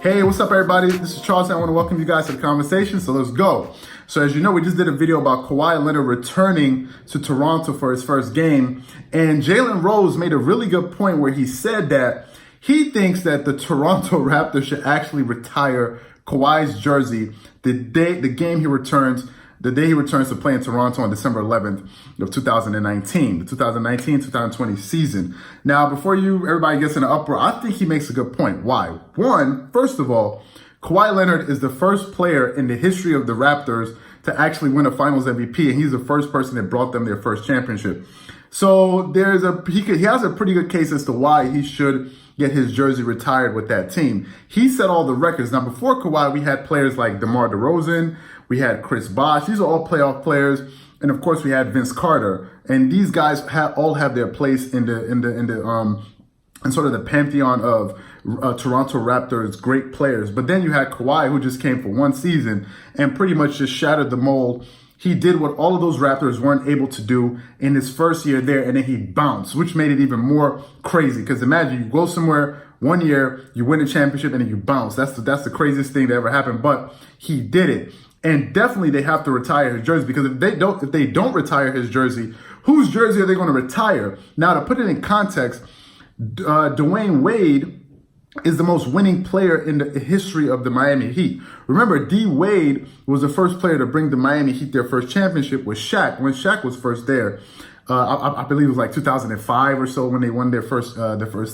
Hey, what's up everybody? This is Charles and I want to welcome you guys to the conversation, so let's go. So as you know, we just did a video about Kawhi Leonard returning to Toronto for his first game, and Jalen Rose made a really good point where he said that he thinks that the Toronto Raptors should actually retire Kawhi's jersey the day he returns to play in Toronto on December 11th of 2019, the 2019-2020 season. Now, before everybody gets in an uproar, I think he makes a good point. Why? One, first of all, Kawhi Leonard is the first player in the history of the Raptors to actually win a Finals MVP, and he's the first person that brought them their first championship. So he has a pretty good case as to why he should get his jersey retired with that team. He set all the records. Now, before Kawhi, we had players like DeMar DeRozan, we had Chris Bosh. These are all playoff players, and of course, we had Vince Carter. And these guys all have their place in sort of the pantheon of Toronto Raptors great players. But then you had Kawhi, who just came for one season and pretty much just shattered the mold. He did what all of those Raptors weren't able to do in his first year there, and then he bounced, which made it even more crazy. Because imagine you go somewhere 1 year, you win a championship, and then you bounce. That's the craziest thing that ever happened. But he did it, and definitely they have to retire his jersey, because if they don't retire his jersey, whose jersey are they going to retire? Now, to put it in context, Dwayne Wade is the most winning player in the history of the Miami Heat. Remember, D. Wade was the first player to bring the Miami Heat their first championship with Shaq, when Shaq was first there. I believe it was like 2005 or so when they won their first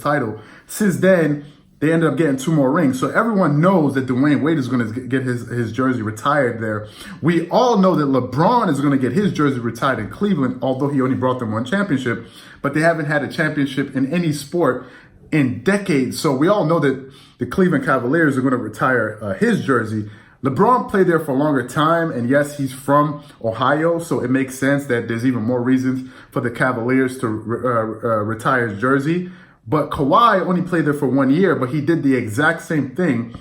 title. Since then, they ended up getting 2 more rings. So everyone knows that Dwayne Wade is going to get his jersey retired there. We all know that LeBron is going to get his jersey retired in Cleveland, although he only brought them 1 championship. But they haven't had a championship in any sport in decades. So we all know that the Cleveland Cavaliers are going to retire his jersey. LeBron played there for a longer time, and yes, he's from Ohio, so it makes sense that there's even more reasons for the Cavaliers to retire his jersey. But Kawhi only played there for 1 year, but he did the exact same thing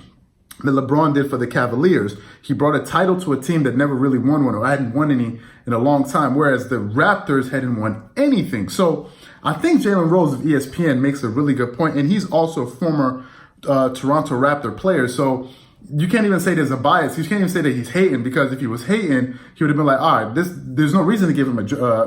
that LeBron did for the Cavaliers. He brought a title to a team that never really won one, or hadn't won any in a long time, whereas the Raptors hadn't won anything. So I think Jalen Rose of ESPN makes a really good point, and he's also a former Toronto Raptor player. So you can't even say there's a bias. You can't even say that he's hating, because if he was hating, he would have been like, all right, there's no reason to give him a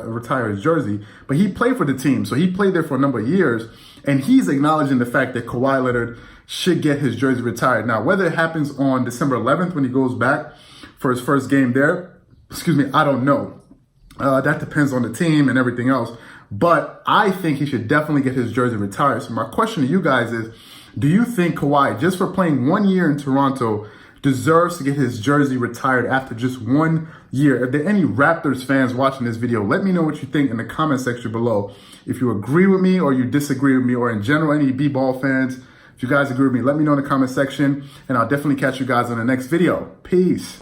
retire his jersey. But he played for the team, so he played there for a number of years, and he's acknowledging the fact that Kawhi Leonard should get his jersey retired. Now, whether it happens on December 11th when he goes back for his first game there, I don't know. That depends on the team and everything else. But I think he should definitely get his jersey retired. So my question to you guys is, do you think Kawhi, just for playing 1 year in Toronto, deserves to get his jersey retired after just 1 year? If there are any Raptors fans watching this video, let me know what you think in the comment section below. If you agree with me or you disagree with me, or in general, any B-ball fans, if you guys agree with me, let me know in the comment section, and I'll definitely catch you guys on the next video. Peace.